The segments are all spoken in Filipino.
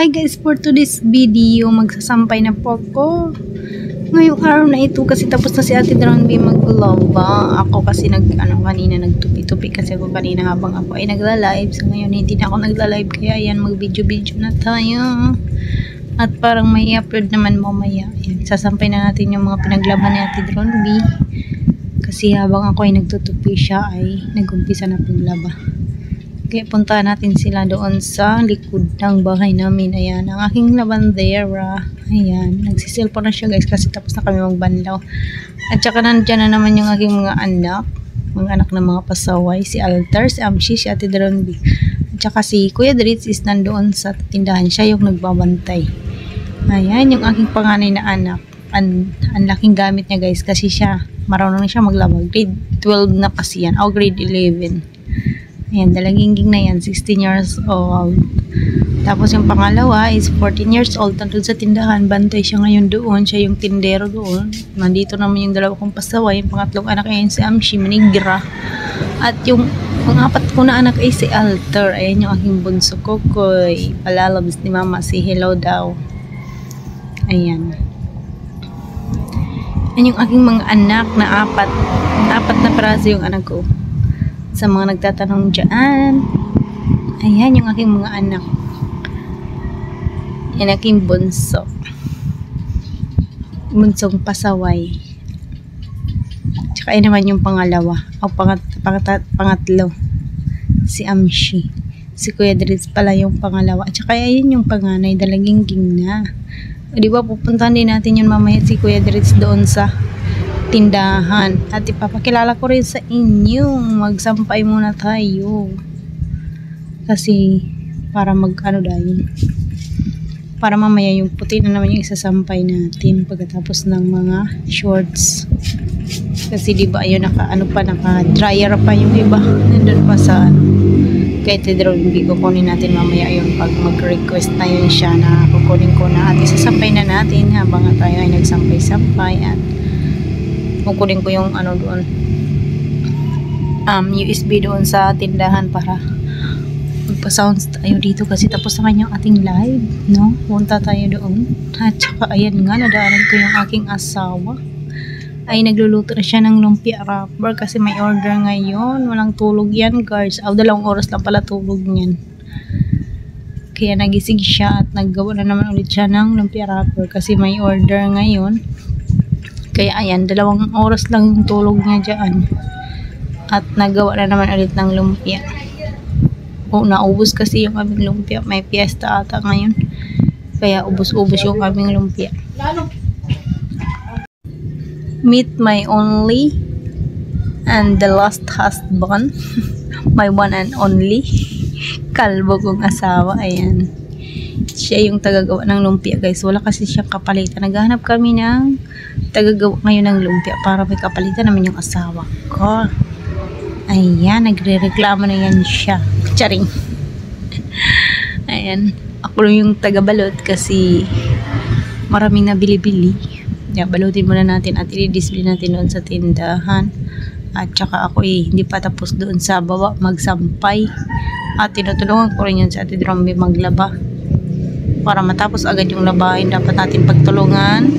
Hi guys, for today's video, magsasampay na po ako. Ngayong araw na ito kasi tapos na si Ate Dronby maglaba. Ako kasi kanina nagtupi-tupi kasi ako kanina habang ako ay nagla-live. So ngayon hindi na ako nagla-live kaya ayan mag-video-video na tayo. At parang may upload naman mamaya. Ayan, sasampay na natin yung mga pinaglaban ni Ate Dronby. Kasi habang ako ay nagtutupi siya ay nag-umpisa na paglaba. Kaya punta natin sila doon sa likod ng bahay namin. Ayan, ang aking labandera. Ayan, nagsiselfon na siya guys kasi tapos na kami magbanlaw. At saka nandyan na naman yung aking mga anak ng mga pasaway. Si Altar, si Amshi, si Ate Dronby. At saka si Kuya Dritz is nandoon sa tindahan. Siya yung nagbabantay. Ayan, yung aking panganay na anak. Ang laking gamit niya guys kasi siya, marunong na siya maglaba. Grade 12 na kasi yan. O grade 11. Ayan, dalagingging na yan, 16 years old. Tapos yung pangalawa is 14 years old, nandun sa tindahan, bantay siya ngayon doon, siya yung tindero doon. Nandito naman yung dalawa kong pasaway, yung pangatlong anak ay si Amshi, Manigra. At yung pangapat ko na anak ay si Altar. Ayan yung aking bunso Kokoy, palalabas ni mama, si hello daw. Ayan. Ayan yung aking mga anak na apat na peraso yung anak ko. Sa mga nagtatanong dyan, ayan yung aking mga anak. Yan aking bunso. Bunsong pasaway. Tsaka yun naman yung pangalawa. O pangatlo. Si Amshi. Si Kuya Dritz pala yung pangalawa. At saka yun yung panganay. Dalagingging na. O diba pupuntahan din natin yun mamaya si Kuya Dritz doon sa tindahan. At ipapakilala ko rin sa inyo. Magsampay muna tayo. Kasi para para mamaya yung puti na naman yung isasampay natin pagkatapos ng mga shorts. Kasi diba ayun naka dryer pa yung iba. Nandun pa sa kay Dronby kukunin natin mamaya yung pag mag-request na yun siya na kukunin ko na at isasampay na natin habang tayo ay nagsampay-sampay at kukunin ko yung doon USB doon sa tindahan para magpa-sounds tayo dito kasi tapos naman yung ating live, no? Punta tayo doon. At saka ayan nga, nadaanan ko yung aking asawa ay nagluluto na siya ng lumpia wrapper kasi may order ngayon. Walang tulog yan guys. 2 oras lang pala tulog niyan. Kaya nagising siya at naggawa na naman ulit siya ng lumpia wrapper kasi may order ngayon. Kaya ayan, 2 oras lang yung tulog niya dyan. At nagawa na naman ulit ng lumpia. Naubos kasi yung aming lumpia. May fiesta ata ngayon. Kaya ubos-ubos yung aming lumpia. Meet my only and the last husband. My one and only. Kalbo kong asawa. Ayan. Siya yung tagagawa ng lumpia guys. Wala kasi siyang kapalitan. Naghahanap kami ng tagagawa ngayon ng lumpia para may kapalitan naman yung asawa ko. Ayan, nagre-reklamo na yan siya. Charing. Ayan, ako yung tagabalot kasi maraming nabili-bili. Balutin muna natin at i-display natin doon sa tindahan. At saka ako hindi pa tapos doon sa baba magsampay. At tinutulungan ko rin yun sa Ate Dronby maglaba. Para matapos agad yung labahin, dapat natin pagtulungan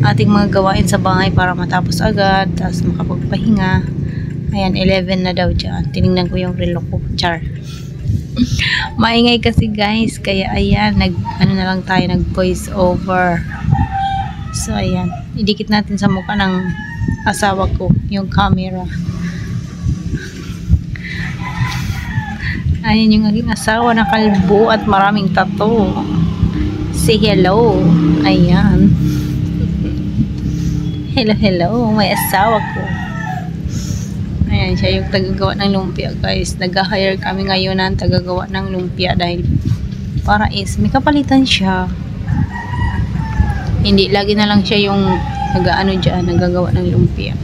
ating mga gawain sa bahay para matapos agad, tapos makapagpahinga. Ayan, 11 na daw dyan. Tinignan ko yung relo ko. Char. Maingay kasi guys, kaya ayan, na lang tayo, nag voice over. So ayan, idikit natin sa mukha ng asawa ko yung camera. Ayan yung aking asawa na kalbo at maraming tattoo. Say hello. Ayan. Hello, may asawa ko. Ayan, siya yung tagagawa ng lumpia guys. Nag-hire kami ngayon ng tagagawa ng lumpia dahil para may kapalitan siya. Hindi, lagi na lang siya yung nagagawa ng lumpia.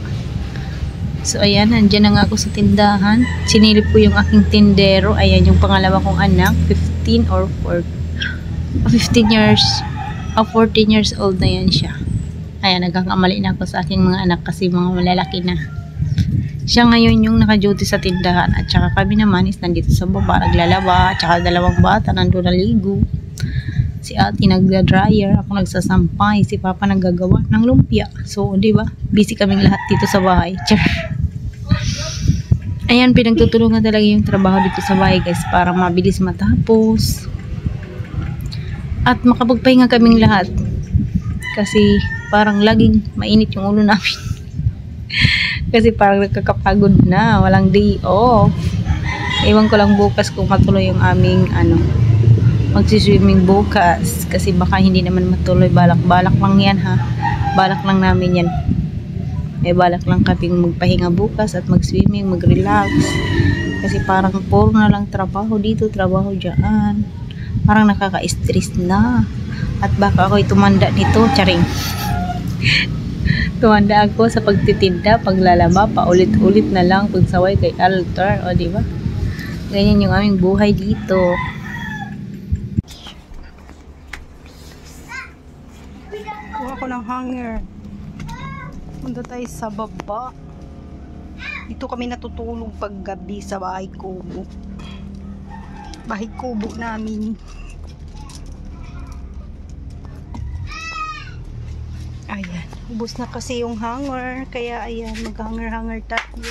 So ayan, nandiyan na nga ako sa tindahan. Sinilip ko yung aking tindero. Ayan yung pangalawa kong anak, 15 or 14 years old na yan siya. Ayan, nagkakamali na ako sa aking mga anak kasi mga malalaki na. Siya ngayon yung naka-duty sa tindahan at saka kami naman is nandito sa baba, naglalaba, at saka 2 bata nandun naligo. Si ate nagda-dryer, ako nagsasampay, si papa naggagawa ng lumpia. So, di ba? Busy kaming lahat dito sa bahay. Char. Ayan, pinagtutulungan talaga yung trabaho dito sa bahay, guys, para mabilis matapos. At makapagpahinga kaming lahat. Kasi parang laging mainit yung ulo namin. Kasi parang nagkakapagod na, walang day off. Ewan ko lang bukas kung matuloy yung aming magsiswimming bukas. Kasi baka hindi naman matuloy. Balak lang yan, ha. Balak lang namin yan. Balak lang kaming magpahinga bukas at mag-swimming, mag-relax. Kasi parang puro na lang trabaho dito, trabaho dyan. Parang nakaka-stress na. At baka ako'y tumanda nito, charing. Tumanda ako sa pagtitinda, paglalaba, paulit-ulit na lang, pagsaway kay altar, o diba? Ganyan yung aming buhay dito. Kuha ko ng hanger. Punta tayo sa baba. Dito kami natutulog paggabi sa bahay kubo. Bahay kubo namin. Ayan. Ubus na kasi yung hanger. Kaya ayan, mag-hanger-hanger tayo.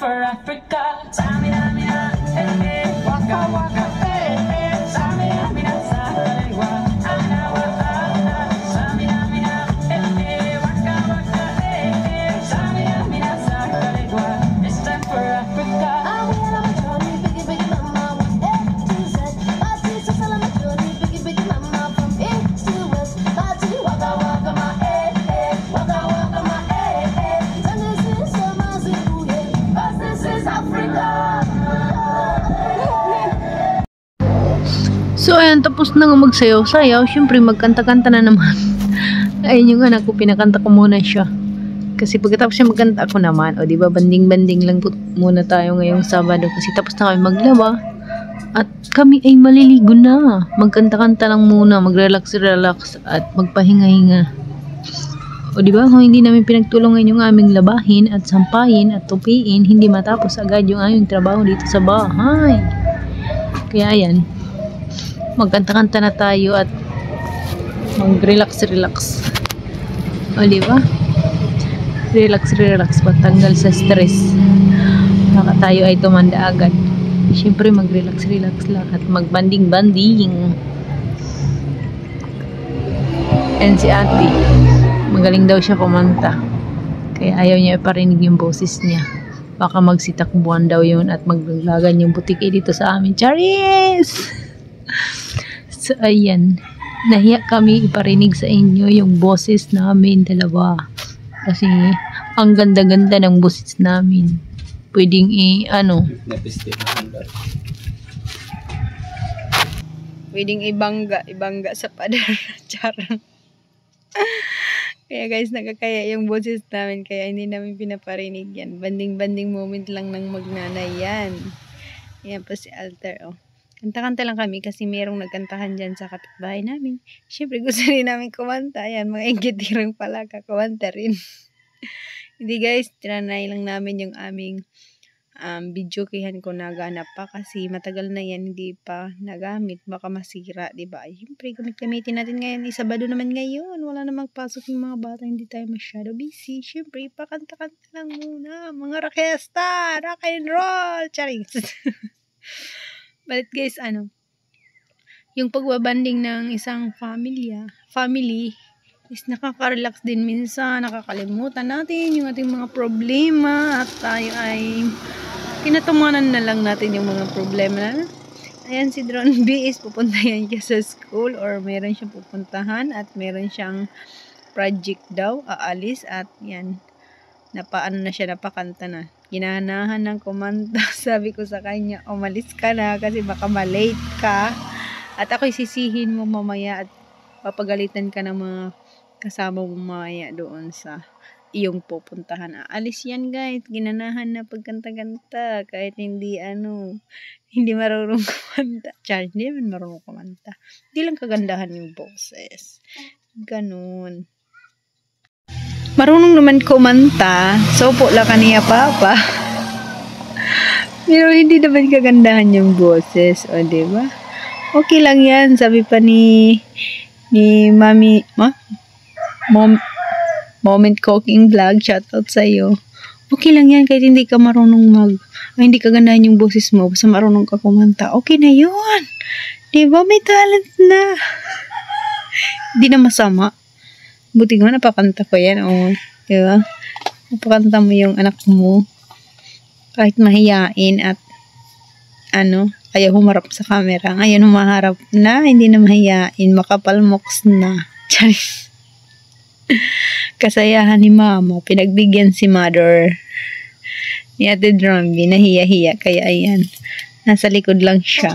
For Africa, Samina, waka waka, Samina, Salewa, Anawa, Samina, waka waka, Samina, Salewa. It's time for Africa. I'm on a journey, biggie, biggie, mama, A to Z. I see so I'm on a journey, biggie, biggie, mama, from east to west. I see waka waka, my waka waka, my and this is so Mazibu, this is Africa. So, ayan, tapos na nga magsayaw-sayaw. Siyempre, magkanta-kanta na naman. Ayun yung anak ko, pinakanta ko muna siya. Kasi pagkatapos siya magkanta ako naman, o diba, banding-banding lang muna tayo ngayong Sabado. Kasi tapos na kami maglaba. At kami ay maliligo na. Magkanta-kanta lang muna, mag-relax-relax at magpahinga-hinga. O diba, kung hindi namin pinagtulungan yung aming labahin at sampayin at tupiin, hindi matapos agad yung aming trabaho dito sa bahay. Kaya ayan, magkanta-kanta na tayo at mag-relax-relax. O diba? Relax-relax, patanggal sa stress. Baka tayo ay tumanda agad. Siyempre mag-relax-relax lang at mag-banding-banding. And si ate, magaling daw siya kumanta. Kaya ayaw niya iparinig yung boses niya. Baka magsitakbuhan daw yun at maglagan yung butike dito sa amin. Charis! So, ayan. nahiya kami iparinig sa inyo yung boses namin dalawa. Kasi ang ganda-ganda ng boses namin. Pwedeng pwedeng ibangga sa pader. Charang. Kaya guys, nakakaya yung boses namin, kaya hindi namin pinaparinig yan. Banding-banding moment lang ng magnanay yan. Yan pa si Alter, oh. Kanta-kanta lang kami kasi merong nagkantahan dyan sa kapitbahay namin. Siyempre gusto rin namin kumanta. Yan, mga inggitirang pala, kakumanta rin. Hindi guys, tinanay lang namin yung aming video kihan ko naganap pa kasi matagal na yan hindi pa nagamit, baka masira, diba? Siyempre gamitin natin ngayon, Sabado naman ngayon, wala na magpasok yung mga bata, hindi tayo masyado busy. Siyempre ipakanta-kanta lang muna mga rakesta, rock and roll, charing. But guys, yung pagbabanding ng isang family is nakaka-relax din minsan, nakakalimutan natin yung ating mga problema at tayo ay kinatumanan na lang natin yung mga problema na. Ayan, si Drone B is pupunta yan siya sa school or meron siyang pupuntahan at meron siyang project daw, aalis at yan, napakanta na. Ginanahan ng kumanta. Sabi ko sa kanya, umalis ka na kasi baka malate ka at ako'y sisihin mo mamaya at papagalitan ka ng mga kasama mo mamaya doon sa iyong pupuntahan. Alis yan guys, ginanahan na pagkanta-kanta kahit hindi hindi marunong kumanta. Charles, hindi naman marunong kumanta. Hindi lang kagandahan yung boses. Ganun. Marunong naman kumanta. Sopo lang kaniya papa. Pero hindi naman kagandahan yung boses. O, diba? Okay lang yan. Sabi pa ni Mami, Moment Cooking Vlog, shoutout sa'yo. Okay lang yan, kahit hindi ka marunong hindi ka gandahan yung boses mo, basta marunong ka kumanta. Okay na yun. Diba? May talent na. Hindi na masama. Buti nga, napakanta ko yan. O, diba? Napakanta mo yung anak mo. Kahit mahiyain at ayaw humarap sa camera. Ngayon humaharap na, hindi na mahiyain. Makapalmoks na. Charis. Kasayahan ni mama, pinagbigyan si mother ni Ate Drumby, nahiya-hiya, kaya ayan, nasa likod lang siya.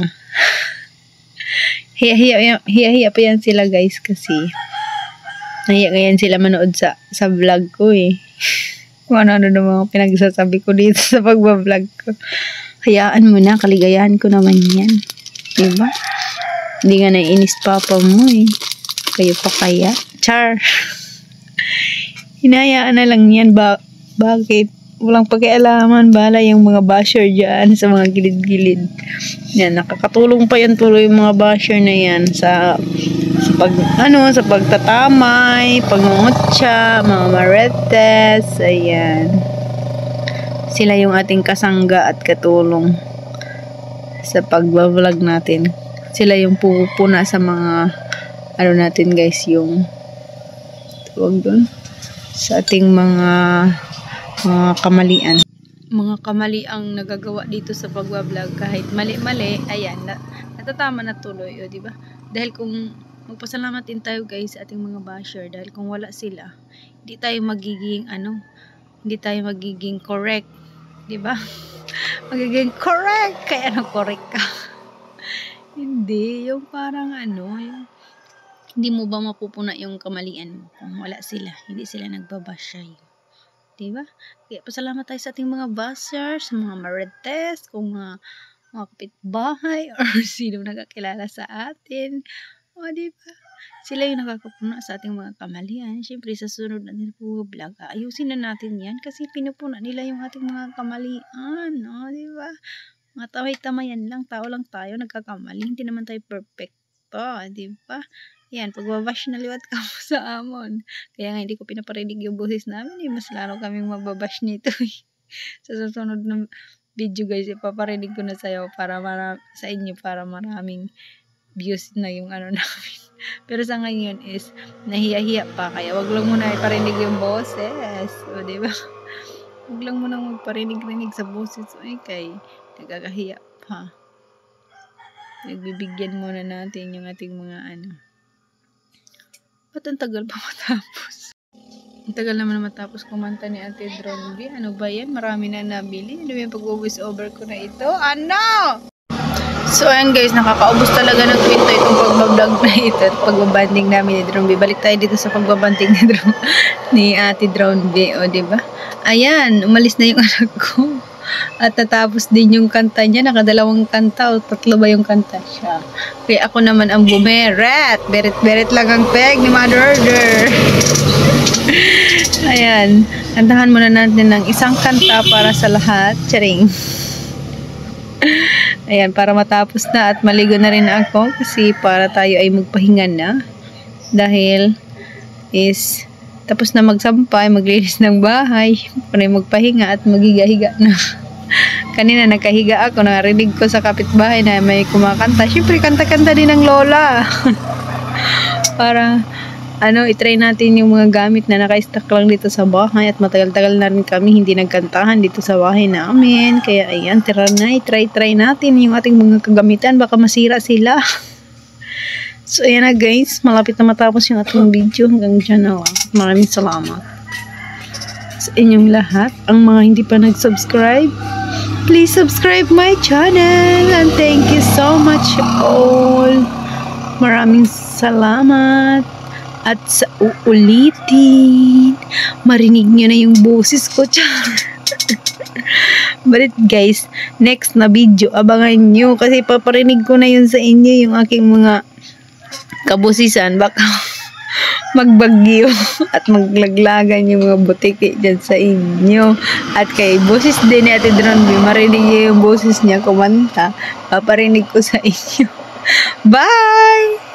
Hiya-hiya pa yan sila guys kasi nahiya sila manood sa vlog ko eh. Kung ano-ano na mga pinagsasabi ko dito sa pagbablog ko. Hayaan mo na, kaligayahan ko naman yan. Diba? Hindi nga naiinis papa mo eh. Kayo pa kaya? Char! Hinayaan na lang yan. Bakit? Walang pakialaman. Bala yung mga basher dyan sa mga gilid-gilid. Yan, nakakatulong pa yan tuloy yung mga basher na yan sa pagtatamay, pangungutya, mga marites, ayan. Sila yung ating kasangga at katulong sa pagbablog natin. Sila yung pupuna sa mga natin guys, yung tawag doon sa ating mga kamalian. Mga kamali ang nagagawa dito sa pagbablog kahit mali-mali, ayan, natatama na tuloy, o diba? Dahil kung magpasalamat din tayo guys sa ating mga basher, dahil kung wala sila, hindi tayo magiging correct, diba? Magiging correct, kaya correct ka. Hindi, yung parang yung hindi mo ba mapupuna yung kamalian mo kung wala sila, hindi sila nagbabash sa'yo. Diba? Kaya pasalamat tayo sa ating mga bashers, mga marites, kung mga kapitbahay, or sino nakakilala sa atin. O, diba? Sila yung nakakapuna sa ating mga kamalian. Siyempre, sa sunod natin po vlog, ayusin na natin yan kasi pinupuna nila yung ating mga kamalian. O, diba? Mga tamay-tamayan lang, tao lang tayo, nagkakamali. Hindi naman tayo perfecto, diba? Yan, pagbabash na liwat ka mo sa amon. Kaya nga hindi ko pinaparinig yung boses namin. Mas lalo kaming mababash nito. Sa susunod na video guys, ipaparinig ko na sa'yo sa inyo para maraming views na yung namin. Pero sa ngayon is nahiya-hiya pa. Kaya wag lang muna iparinig yung boses. O diba? Wag lang muna magparinig-rinig sa boses. Ay kay nagkakahiya pa. Nagbibigyan muna natin yung ating mga Ba't ang tagal pa matapos? Ang tagal naman matapos kumanta ni Ate Dron B. Ano ba yan? Marami na nabili. Ano yung pag-voice over ko na ito? Ano? So ayan guys, nakakaubos talaga ng kwento itong pagbablog na ito at pagbabanding namin ni Dron B. Balik tayo dito sa pagbabanding ni Ate Dron B. O diba? Ayan, umalis na yung anak ko. At natapos din yung kanta niya. Nakadalawang kanta o 3 ba yung kanta siya. Kaya ako naman ang bumeret. Beret lang ang peg ni Mother Order. Ayan. Kantahan muna natin ng isang kanta para sa lahat. Charing. Ayan, para matapos na at maligo na rin ako. Kasi para tayo ay magpahinga na. Dahil is tapos na magsampay, maglinis ng bahay, para magpahinga at magiga-higa na. Kanina nakahiga ako, narinig ko sa kapitbahay na may kumakanta. Siyempre, kanta-kanta din ng lola. Para, itry natin yung mga gamit na naka-stack lang dito sa bahay at matagal-tagal na rin kami hindi nagkantahan dito sa bahay namin. Kaya, ayan, tira na, try natin yung ating mga kagamitan. Baka masira sila. So, ayan na guys. Malapit na matapos yung ating video. Hanggang dyan na lang. Maraming salamat sa inyong lahat. Ang mga hindi pa nag-subscribe, please subscribe my channel. And thank you so much all. Maraming salamat. At sa uulitin, marinig nyo na yung boses ko. But guys, next na video, abangan nyo. Kasi paparinig ko na yun sa inyo yung aking mga kabusisan, baka magbagyo at maglaglagan yung mga butiki dyan sa inyo. At kay boses din ni Ate Dron B, marinig niyo yung boses niya kumanta, paparinig ko sa inyo. Bye!